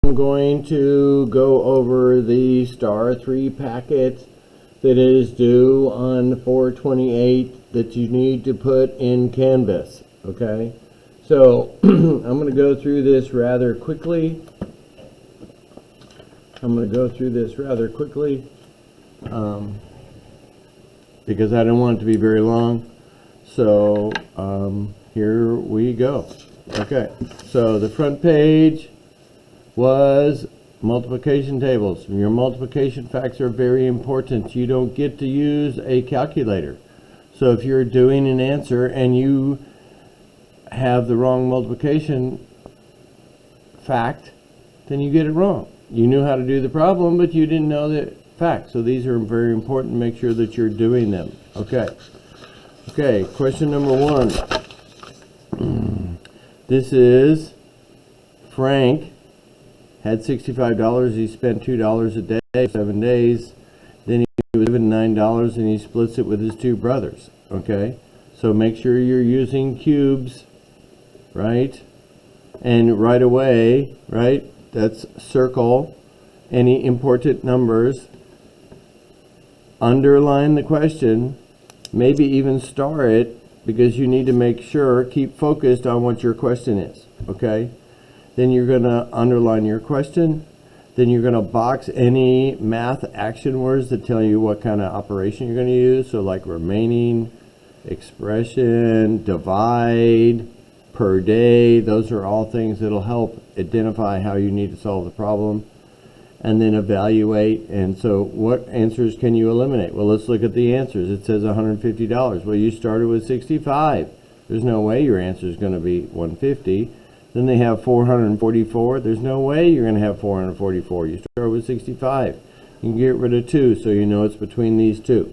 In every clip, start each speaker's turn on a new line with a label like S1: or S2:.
S1: I'm going to go over the Staar 3 packet that is due on 4/28 that you need to put in Canvas. Okay, so I'm going to go through this rather quickly. Because I don't want it to be very long. So here we go. Okay, so the front page was multiplication tables. Your multiplication facts are very important. You don't get to use a calculator. So if you're doing an answer and you have the wrong multiplication fact, then you get it wrong. You knew how to do the problem, but you didn't know the fact. So these are very important. Make sure that you're doing them. Okay, question number 1. This is Frank had $65. He spent $2 a day, 7 days. Then he was given $9 and he splits it with his 2 brothers. Okay, so make sure you're using cubes, right? And right away, right, that's circle any important numbers, underline the question, maybe even star it, because you need to make sure, keep focused on what your question is. Okay, then you're going to underline your question, then you're going to box any math action words that tell you what kind of operation you're going to use. So like remaining, expression, divide, per day, those are all things that'll help identify how you need to solve the problem. And then evaluate. And so what answers can you eliminate? Well, let's look at the answers. It says $150. Well, you started with 65. There's no way your answer is going to be 150. Then they have 444. There's no way you're going to have 444. You start with 65. You can get rid of 2, so you know it's between these 2.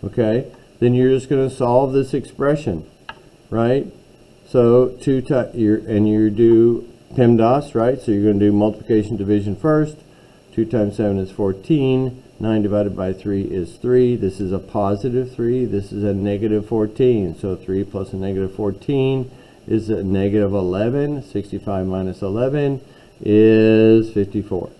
S1: Okay? Then you're just going to solve this expression, right? So you do PEMDAS, right? So you're going to do multiplication division first. 2 times 7 is 14. 9 divided by 3 is 3. This is a positive 3. This is a negative 14. So 3 plus a negative 14 is a negative 11. 65 minus 11 is 54.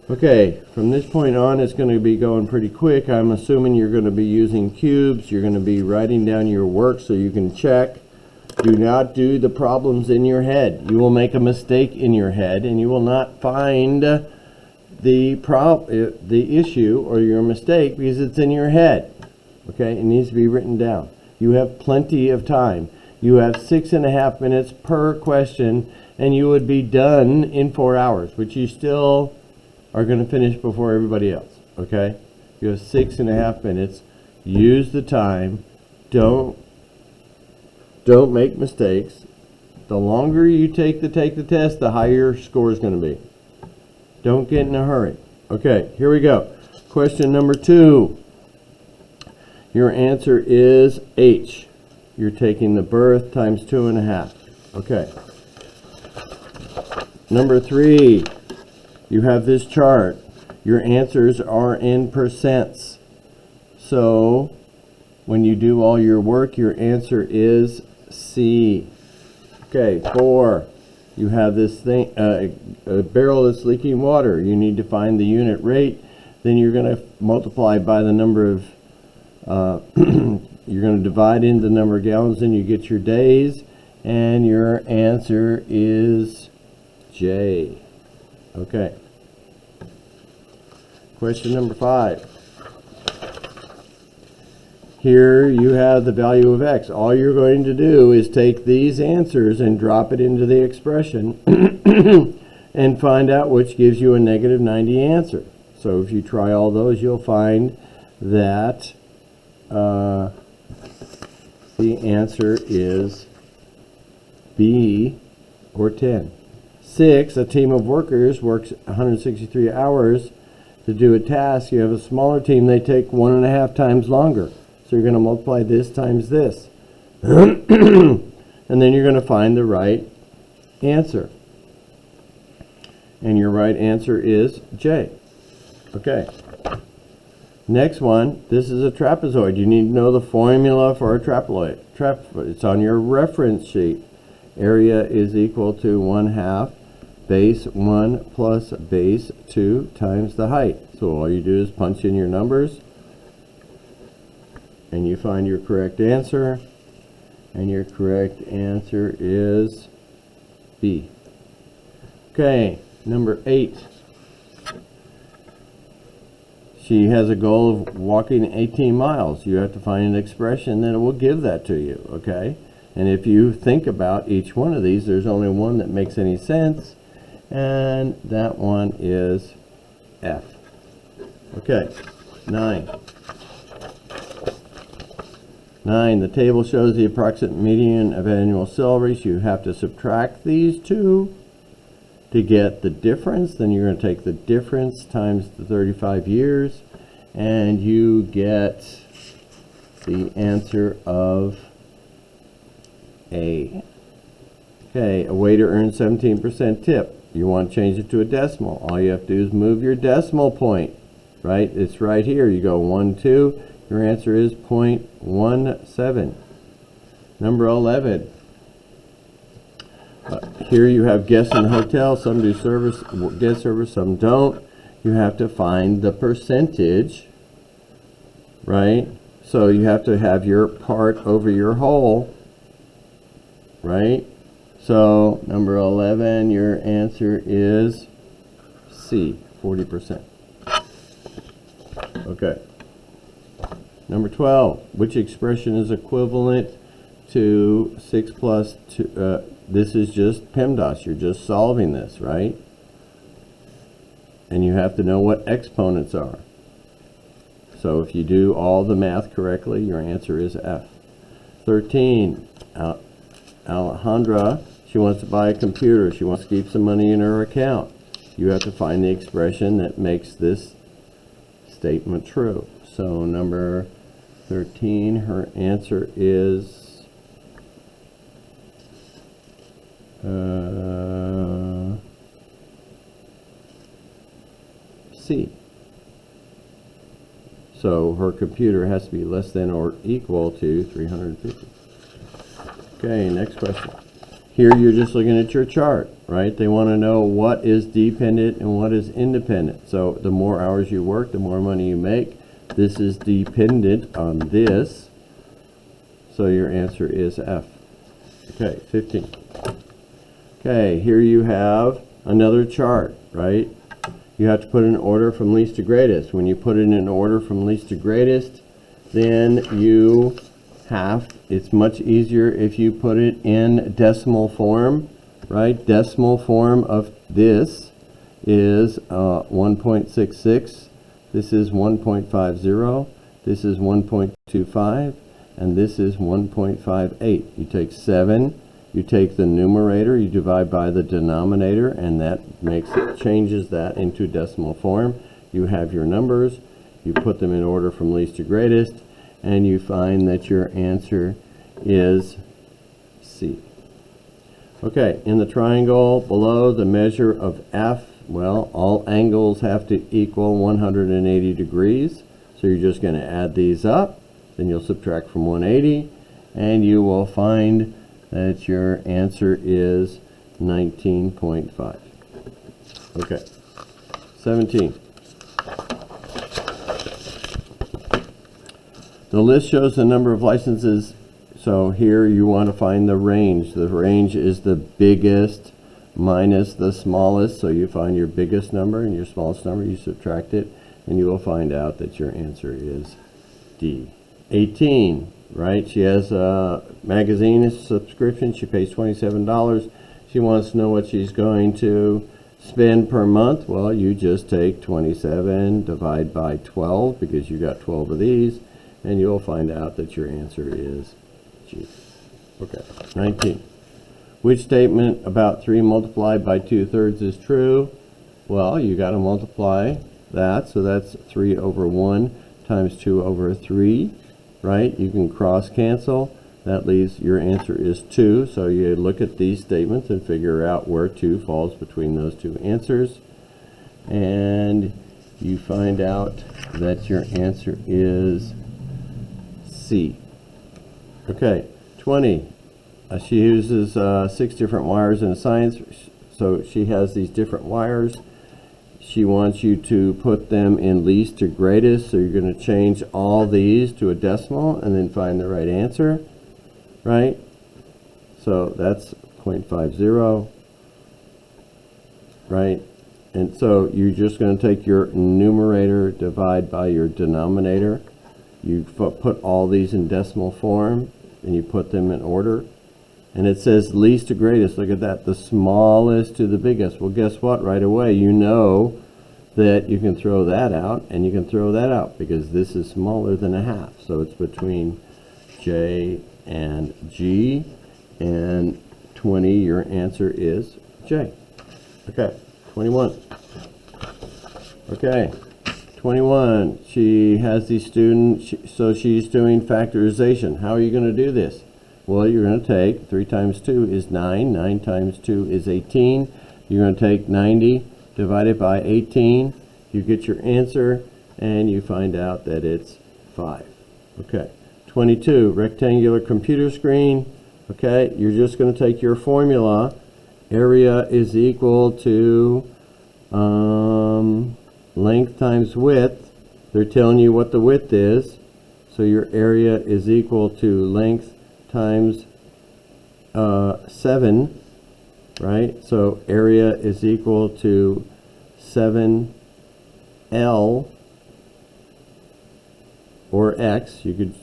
S1: Okay, from this point on, it's going to be going pretty quick. I'm assuming you're going to be using cubes. You're going to be writing down your work so you can check. Do not do the problems in your head. You will make a mistake in your head, and you will not find the issue or your mistake because it's in your head. Okay, it needs to be written down. You have plenty of time. You have 6.5 minutes per question, and you would be done in 4 hours, which you still are going to finish before everybody else. Okay, you have 6.5 minutes. Use the time. Don't make mistakes. The longer you take the test, the higher your score is going to be. Don't get in a hurry. Okay, here we go. Question number 2. Your answer is H. You're taking the birth times 2.5. Okay. Number 3. You have this chart. Your answers are in percents. So when you do all your work, your answer is C. Okay, 4. You have this thing, a barrel that's leaking water. You need to find the unit rate. Then you're going to multiply by the number of, you're going to divide into the number of gallons, and you get your days, and your answer is J. Okay. Question number 5. Here you have the value of x. All you're going to do is take these answers and drop it into the expression and find out which gives you a negative 90 answer. So if you try all those, you'll find that the answer is B, or 10. 6, a team of workers works 163 hours to do a task. You have a smaller team, they take 1.5 times longer. So you're going to multiply this times this. And then you're going to find the right answer. And your right answer is J. Okay. Next one, this is a trapezoid. You need to know the formula for a trapezoid. It's on your reference sheet. Area is equal to 1/2 base 1 plus base 2 times the height. So all you do is punch in your numbers, and you find your correct answer, and your correct answer is B. Okay, number 8. She has a goal of walking 18 miles. You have to find an expression that will give that to you, okay? And if you think about each one of these, there's only one that makes any sense, and that one is F. Okay, 9. 9, the table shows the approximate median of annual salaries. You have to subtract these two to get the difference. Then you're going to take the difference times the 35 years, and you get the answer of A. Okay, a waiter earns 17% tip. You want to change it to a decimal. All you have to do is move your decimal point, right? It's right here. You go 1, 2. Your answer is 0.17. Number 11. Here you have guests in the hotel. Some do service, guest service, some don't. You have to find the percentage, right? So you have to have your part over your whole, right? So number 11, your answer is C, 40%. Okay. Number 12, which expression is equivalent to 6 plus 2? This is just PEMDAS. You're just solving this, right? And you have to know what exponents are. So if you do all the math correctly, your answer is F. 13, Alejandra, she wants to buy a computer. She wants to keep some money in her account. You have to find the expression that makes this statement true. So number 13, her answer is C. So her computer has to be less than or equal to 350. Okay, next question. Here you're just looking at your chart, right? They want to know what is dependent and what is independent. So the more hours you work, the more money you make. This is dependent on this. So your answer is F. Okay, 15. Okay, here you have another chart, right? You have to put in order from least to greatest. When you put it in order from least to greatest, then you have, it's much easier if you put it in decimal form, right? Decimal form of this is 1.66. This is 1.50. This is 1.25. And this is 1.58. You take 7. You take the numerator, you divide by the denominator, and that makes it, changes that into decimal form. You have your numbers, you put them in order from least to greatest, and you find that your answer is C. Okay, in the triangle below, the measure of F, well, all angles have to equal 180 degrees. So you're just going to add these up, then you'll subtract from 180, and you will find that your answer is 19.5. Okay, 17. The list shows the number of licenses. So here you want to find the range. The range is the biggest minus the smallest. So you find your biggest number and your smallest number, you subtract it, and you will find out that your answer is D. 18. Right? She has a magazine subscription. She pays $27. She wants to know what she's going to spend per month. Well, you just take 27, divide by 12, because you got 12 of these, and you'll find out that your answer is G. Okay, 19. Which statement about 3 multiplied by 2/3 is true? Well, you got to multiply that, so that's 3 over 1 times 2 over 3. Right? You can cross cancel. That leaves your answer is 2. So you look at these statements and figure out where 2 falls between those two answers. And you find out that your answer is C. Okay, 20. She uses 6 different wires in a science So she has these different wires. She wants you to put them in least to greatest, so you're going to change all these to a decimal and then find the right answer, right? So that's 0.50, right? And so you're just going to take your numerator, divide by your denominator. You put all these in decimal form, and you put them in order. And it says least to greatest. Look at that, the smallest to the biggest. Well, guess what? Right away, you know that you can throw that out, and you can throw that out, because this is smaller than a half. So it's between J and G, and 20, your answer is J. Okay, 21. Okay, 21. She has these students, so she's doing factorization. How are you going to do this? Well, you're going to take 3 times 2 is 9. 9 times 2 is 18. You're going to take 90, divide it by 18. You get your answer, and you find out that it's 5. Okay. 22, rectangular computer screen. Okay, you're just going to take your formula. Area is equal to length times width. They're telling you what the width is. So your area is equal to length times 7, right? So area is equal to 7L, or X. You could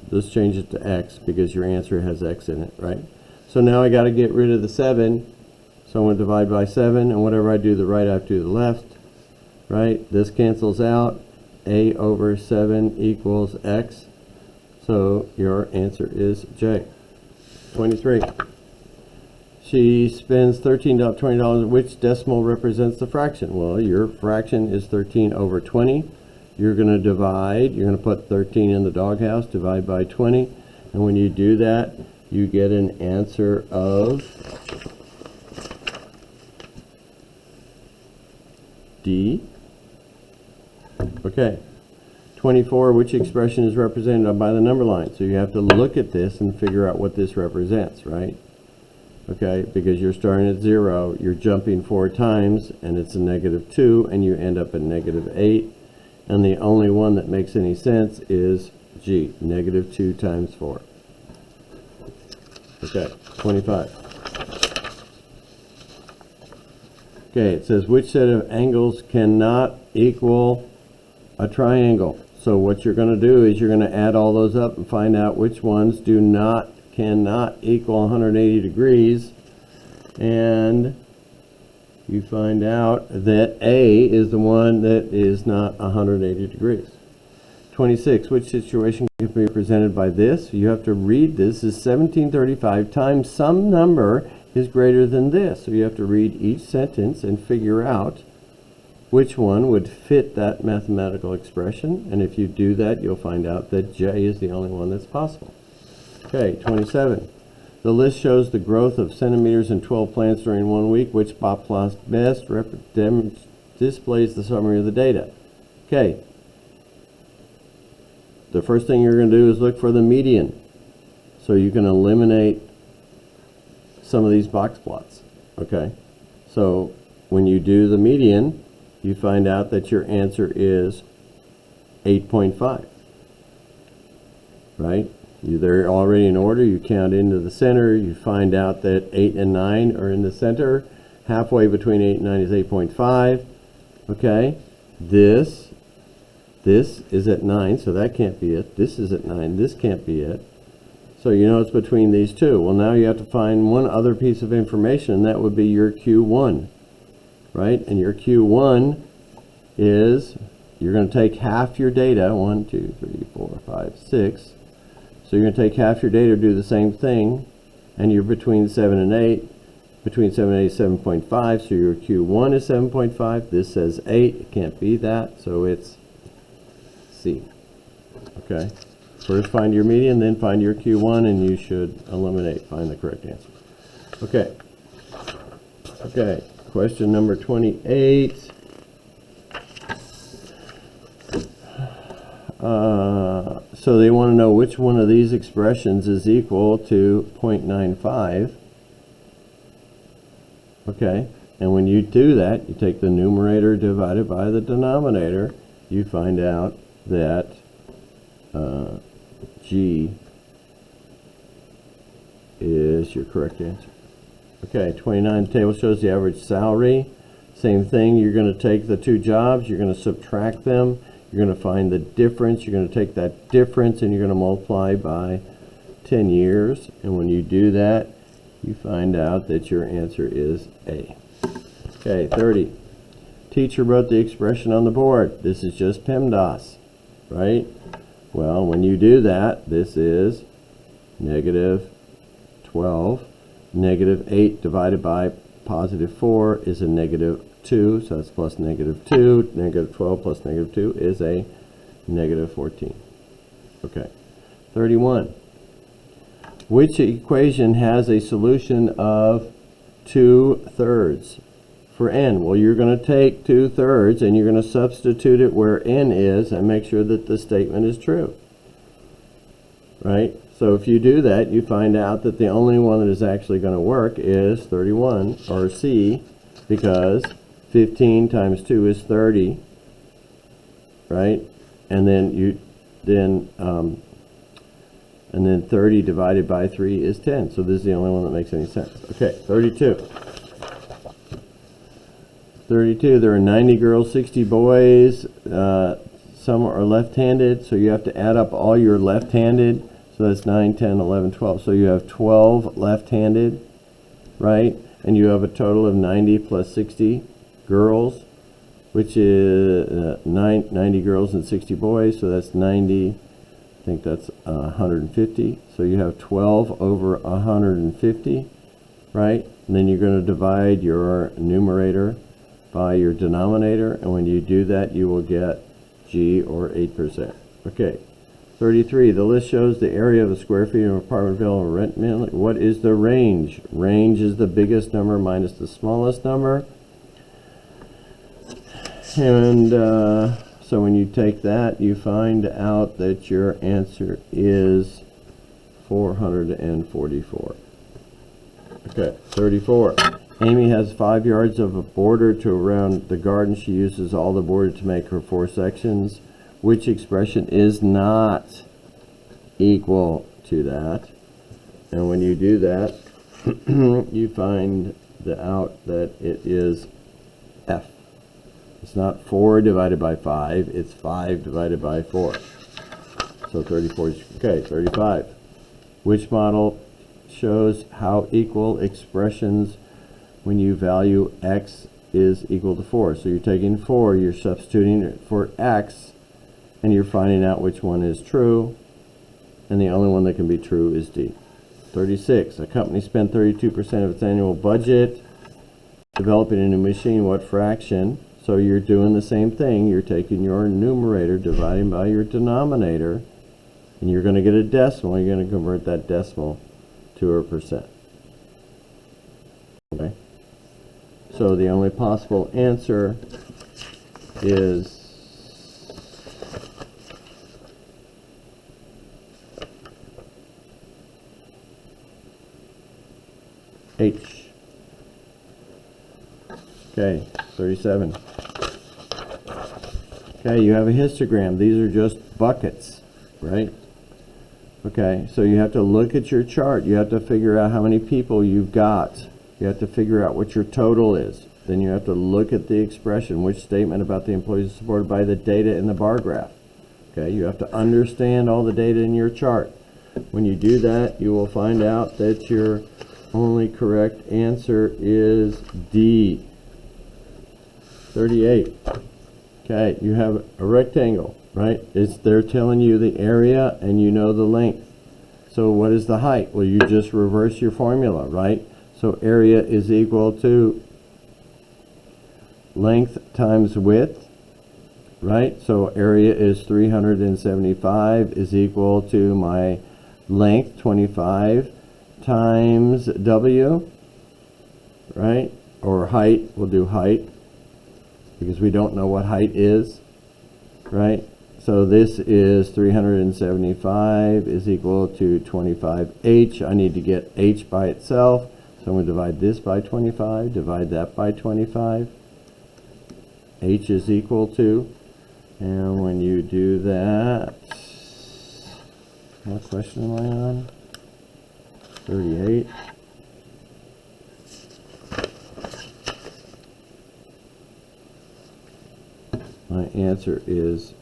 S1: just change it to X because your answer has X in it, right? So now I got to get rid of the 7. So I'm going to divide by 7, and whatever I do to the right, I have to do to the left, right? This cancels out. A over 7 equals X. So your answer is J. 23. She spends $20. Which decimal represents the fraction? Well, your fraction is 13 over 20. You're going to divide. You're going to put 13 in the doghouse, divide by 20. And when you do that, you get an answer of D. Okay. 24, which expression is represented by the number line? So you have to look at this and figure out what this represents, right? Okay, because you're starting at 0, you're jumping 4 times, and it's a -2, and you end up at -8. And the only one that makes any sense is G, -2 times 4. Okay, 25. Okay, it says which set of angles cannot equal a triangle? So what you're going to do is you're going to add all those up and find out which ones cannot equal 180 degrees. And you find out that A is the one that is not 180 degrees. 26, which situation can be represented by this? You have to read this as 1735 times some number is greater than this. So you have to read each sentence and figure out which one would fit that mathematical expression. And if you do that, you'll find out that J is the only one that's possible. Okay, 27. The list shows the growth of centimeters in 12 plants during 1 week. Which plot best displays the summary of the data? Okay. The first thing you're going to do is look for the median. So you can eliminate some of these box plots. Okay. So when you do the median, you find out that your answer is 8.5. Right? They're already in order. You count into the center. You find out that 8 and 9 are in the center. Halfway between 8 and 9 is 8.5. Okay. This is at 9, so that can't be it. This is at 9. This can't be it. So you know it's between these two. Well, now you have to find one other piece of information, and that would be your Q1. Right? And your Q1 is, you're going to take half your data, 1, 2, 3, 4, 5, 6. So you're going to take half your data, do the same thing, and you're between 7 and 8. Between 7 and 8 is 7.5, so your Q1 is 7.5. This says 8. It can't be that, so it's C. Okay. First find your median, then find your Q1, and you should find the correct answer. Okay. Okay. Question number 28. So they want to know which one of these expressions is equal to 0.95. Okay. And when you do that, you take the numerator divided by the denominator, you find out that G is your correct answer. Okay, 29, the table shows the average salary. Same thing, you're going to take the two jobs, you're going to subtract them, you're going to find the difference, you're going to take that difference and you're going to multiply by 10 years. And when you do that, you find out that your answer is A. Okay, 30. Teacher wrote the expression on the board. This is just PEMDAS, right? Well, when you do that, this is negative 12. Negative 8 divided by positive 4 is a negative 2, so that's plus negative 2. Negative 12 plus negative 2 is a negative 14. Okay. 31. Which equation has a solution of 2/3 for n? Well, you're going to take 2/3 and you're going to substitute it where n is and make sure that the statement is true. Right? So if you do that, you find out that the only one that is actually going to work is 31, or C, because 15 times 2 is 30, right? And then and then 30 divided by 3 is 10. So this is the only one that makes any sense. Okay, 32. 32, there are 90 girls, 60 boys. Some are left-handed, so you have to add up all your left-handed. So that's 9, 10, 11, 12. So you have 12 left-handed, right? And you have a total of 90 plus 60 girls, which is 90 girls and 60 boys. So that's 90, I think that's 150. So you have 12 over 150, right? And then you're going to divide your numerator by your denominator. And when you do that, you will get G, or 8%. Okay. 33, the list shows the area of the square feet of an apartment building or rent minimum. What is the range? Range is the biggest number minus the smallest number. And so when you take that, you find out that your answer is 444. Okay, 34. Amy has 5 yards of a border to around the garden. She uses all the border to make her 4 sections. Which expression is not equal to that? And when you do that, you find out that it is F. It's not 4 divided by 5, it's 5 divided by 4. So 34 is, okay, 35. Which model shows how equal expressions when you value x is equal to 4? So you're taking 4, you're substituting it for x, and you're finding out which one is true, and the only one that can be true is D. 36, a company spent 32% of its annual budget developing a new machine. What fraction? So you're doing the same thing. You're taking your numerator, dividing by your denominator, and you're going to get a decimal. You're going to convert that decimal to a percent. Okay? So the only possible answer is H. Okay, 37. Okay, you have a histogram. These are just buckets, right? Okay, so you have to look at your chart. You have to figure out how many people you've got. You have to figure out what your total is. Then you have to look at the expression, which statement about the employees is supported by the data in the bar graph. Okay, you have to understand all the data in your chart. When you do that, you will find out that your only correct answer is D. 38. Okay, you have a rectangle, right? They're telling you the area and you know the length. So what is the height? Well, you just reverse your formula, right? So area is equal to length times width, right? So area is 375 is equal to my length, 25, times W, right? Or height, we'll do height, because we don't know what height is, right? So this is 375 is equal to 25H. I need to get H by itself, So I'm going to divide this by 25, divide that by 25. H is equal to, and when you do that, what question am I on? 38. My answer is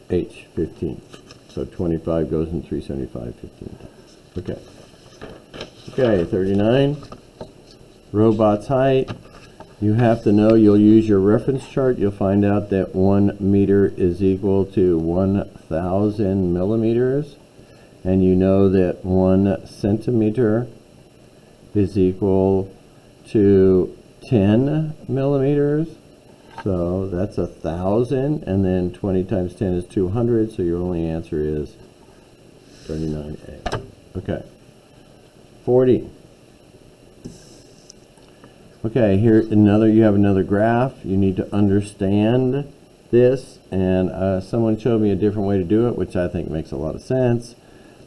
S1: H, 15. So 25 goes in 375 15 times. Okay. Okay, 39. Robot's height. You have to know, you'll use your reference chart. You'll find out that 1 meter is equal to 1,000 millimeters. And you know that 1 centimeter is equal to 10 millimeters. So that's 1,000, and then 20 times 10 is 200, so your only answer is 39A. Okay. 40. Okay, here you have another graph. You need to understand this, and someone showed me a different way to do it, which I think makes a lot of sense.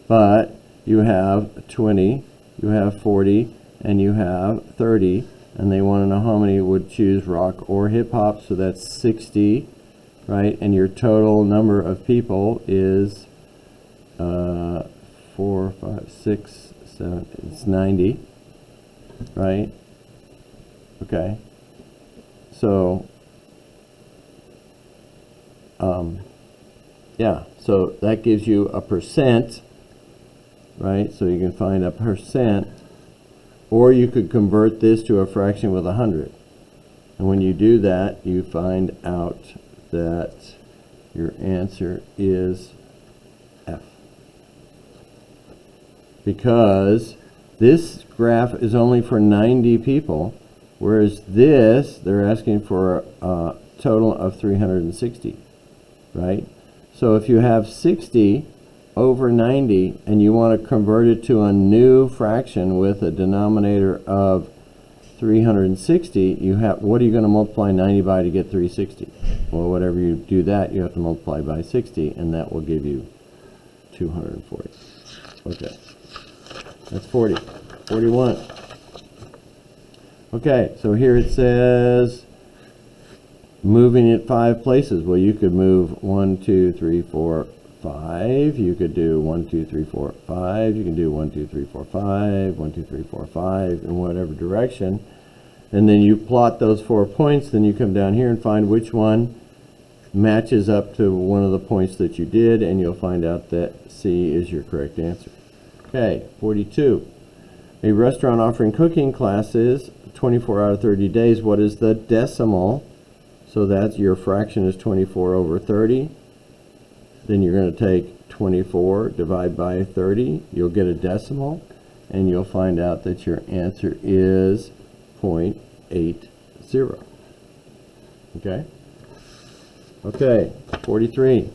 S1: But you have 20, you have 40, and you have 30. And they want to know how many would choose rock or hip hop, so that's 60, right? And your total number of people is 4, 5, 6, 7, it's 90, right? Okay. So, yeah, so that gives you a percent, right? So you can find a percent. Or you could convert this to a fraction with 100. And when you do that, you find out that your answer is F. Because this graph is only for 90 people, whereas this, they're asking for a total of 360, right? So if you have 60 over 90 and you want to convert it to a new fraction with a denominator of 360, you have, what are you going to multiply 90 by to get 360? Well, whatever you do that, you have to multiply by 60, and that will give you 240. Okay, that's 40. 41. Okay, so here it says moving it 5 places. Well, you could move 1, 2, 3, 4, 5. You could do 1, 2, 3, 4, 5. You can do 1, 2, 3, 4, 5, 1, 2, 3, 4, 5 in whatever direction. And then you plot those 4 points. Then you come down here and find which one matches up to one of the points that you did, and you'll find out that C is your correct answer. Okay, 42. A restaurant offering cooking classes 24 out of 30 days. What is the decimal? So that's your fraction is 24 over 30. Then you're going to take 24, divide by 30. You'll get a decimal, and you'll find out that your answer is 0.80. Okay? Okay, 43.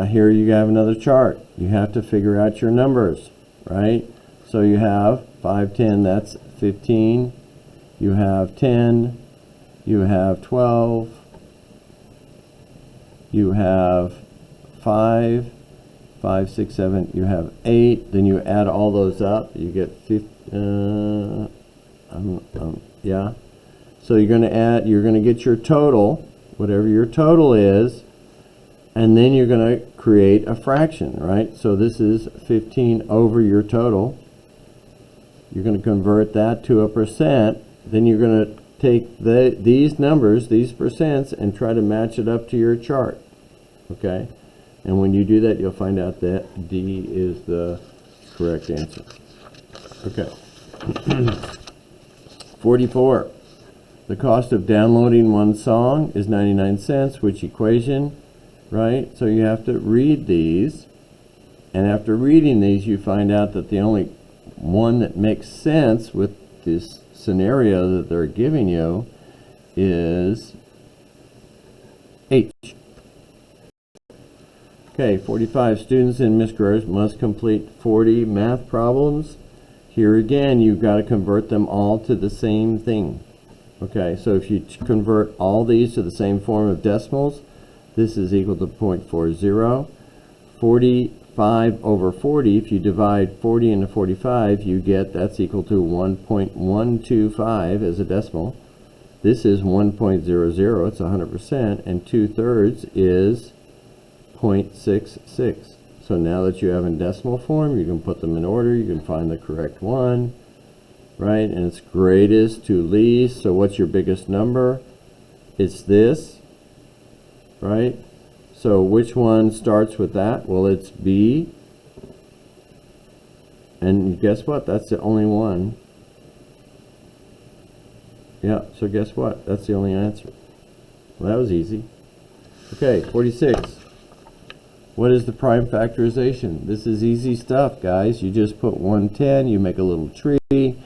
S1: Here you have another chart. You have to figure out your numbers, right? So you have 5, 10, that's 15. You have 10. You have 12. You have 5, 5, 6, 7, you have 8, then you add all those up, you get 50, yeah. So you're going to add, you're going to get your total, whatever your total is, and then you're going to create a fraction, right? So this is 15 over your total. You're going to convert that to a percent, then you're going to take these numbers, these percents, and try to match it up to your chart. Okay? And when you do that, you'll find out that D is the correct answer. Okay. 44. The cost of downloading one song is 99 cents. Which equation? Right? So you have to read these. And after reading these, you find out that the only one that makes sense with this scenario that they're giving you is H. Okay, 45. Students in Miss Gross must complete 40 math problems. Here again, you've got to convert them all to the same thing. Okay, so if you convert all these to the same form of decimals, this is equal to 0.40. 40 5 over 40, if you divide 40 into 45, you get that's equal to 1.125 as a decimal. This is 1.00, it's 100%, and 2/3 is 0.66. So now that you have in decimal form, you can put them in order, you can find the correct one, right? And it's greatest to least. So what's your biggest number? It's this, right? So which one starts with that? Well, it's B. And guess what? That's the only one. Yeah, so guess what? That's the only answer. Well, that was easy. Okay, 46. What is the prime factorization? This is easy stuff, guys. You just put 110, you make a little tree.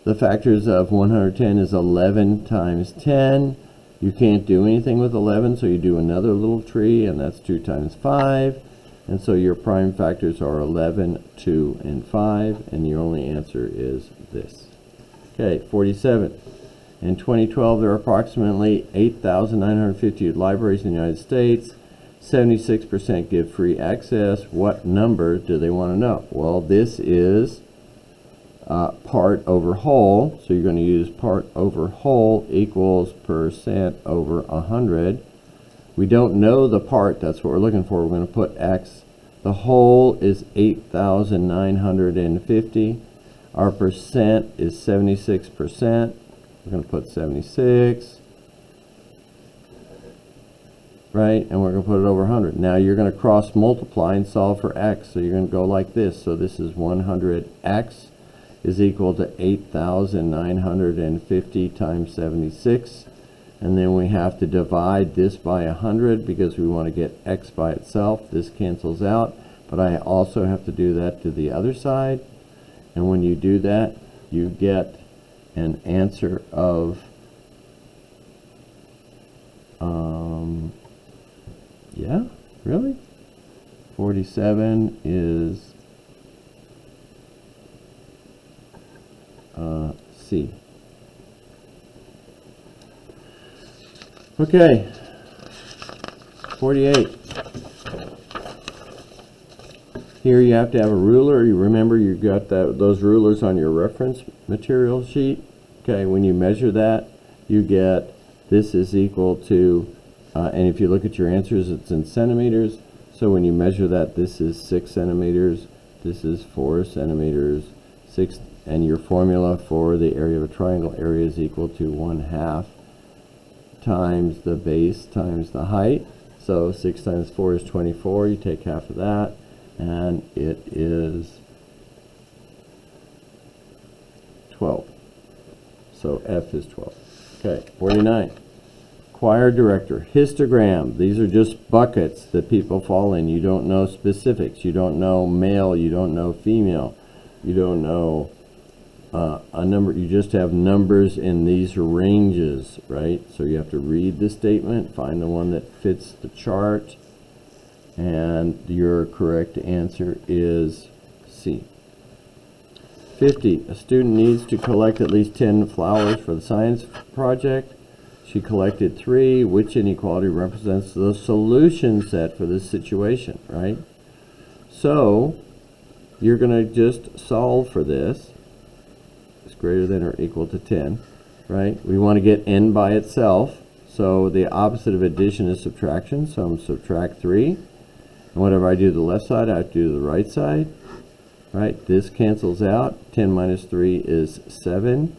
S1: The factors of 110 is 11 times 10. You can't do anything with 11, so you do another little tree, and that's 2 times 5. And so your prime factors are 11, 2, and 5, and your only answer is this. Okay, 47. In 2012, there are approximately 8,950 libraries in the United States. 76% give free access. What number do they want to know? Well, this is part over whole. So you're going to use part over whole equals percent over 100. We don't know the part. That's what we're looking for. We're going to put X. The whole is 8,950. Our percent is 76%. We're going to put 76. Right, and we're going to put it over 100. Now you're going to cross multiply and solve for x. So you're going to go like this. So this is 100x is equal to 8,950 times 76. And then we have to divide this by 100 because we want to get x by itself. This cancels out. But I also have to do that to the other side. And when you do that, you get an answer of yeah, really? 47 is C. Okay, 48. Here you have to have a ruler. You remember you got those rulers on your reference material sheet. Okay, when you measure that, you get this is equal to and if you look at your answers, it's in centimeters. So when you measure that, this is 6 centimeters, this is 4 centimeters, 6, and your formula for the area of a triangle area is equal to 1/2 times the base times the height. So 6 times 4 is 24. You take half of that, and it is 12. So F is 12. Okay, 49. Choir director, histogram. These are just buckets that people fall in. You don't know specifics. You don't know male. You don't know female. You don't know a number. You just have numbers in these ranges, right? So you have to read the statement, find the one that fits the chart, and your correct answer is C. 50. A student needs to collect at least 10 flowers for the science project. She collected 3. Which inequality represents the solution set for this situation, right? So you're going to just solve for this. It's greater than or equal to 10, right? We want to get n by itself. So the opposite of addition is subtraction. So I'm going to subtract 3. And whatever I do to the left side, I have to do to the right side, right? This cancels out. 10 minus 3 is 7.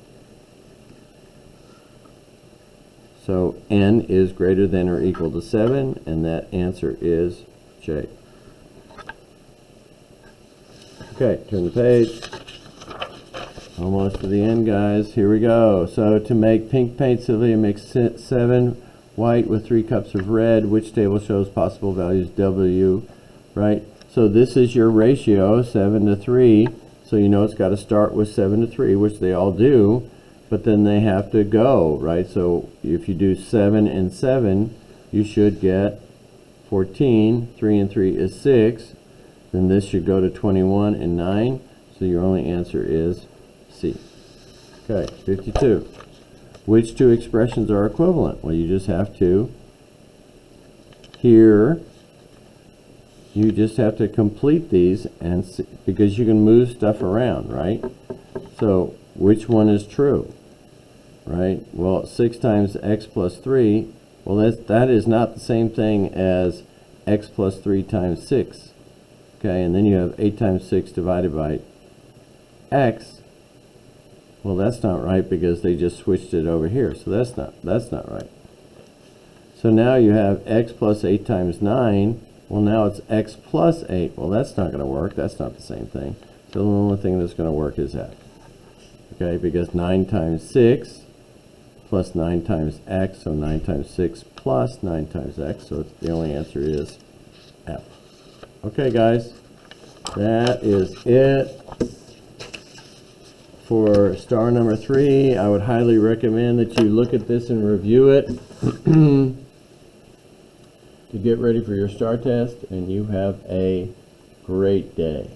S1: So n is greater than or equal to 7, and that answer is J. Okay, turn the page. Almost to the end, guys. Here we go. So to make pink paint, Sylvia makes 7 white with 3 cups of red. Which table shows possible values W, right? So this is your ratio, 7 to 3. So you know it's got to start with 7 to 3, which they all do. But then they have to go, right? So if you do 7 and 7, you should get 14. 3 and 3 is 6. Then this should go to 21 and 9. So your only answer is C. Okay, 52. Which 2 expressions are equivalent? Well, you just have to here you just have to complete these and see, because you can move stuff around, right? So which one is true, right? Well, 6 times x plus 3, well, that is not the same thing as x plus 3 times 6. Okay, and then you have 8 times 6 divided by x. Well, that's not right because they just switched it over here. So that's not right. So now you have x plus 8 times 9. Well, now it's x plus 8. Well, that's not going to work. That's not the same thing. So the only thing that's going to work is f. Okay, because 9 times 6 plus 9 times x, so 9 times 6 plus 9 times x, so the only answer is f. Okay, guys, that is it for star number 3. I would highly recommend that you look at this and review it to get ready for your STAR test, and you have a great day.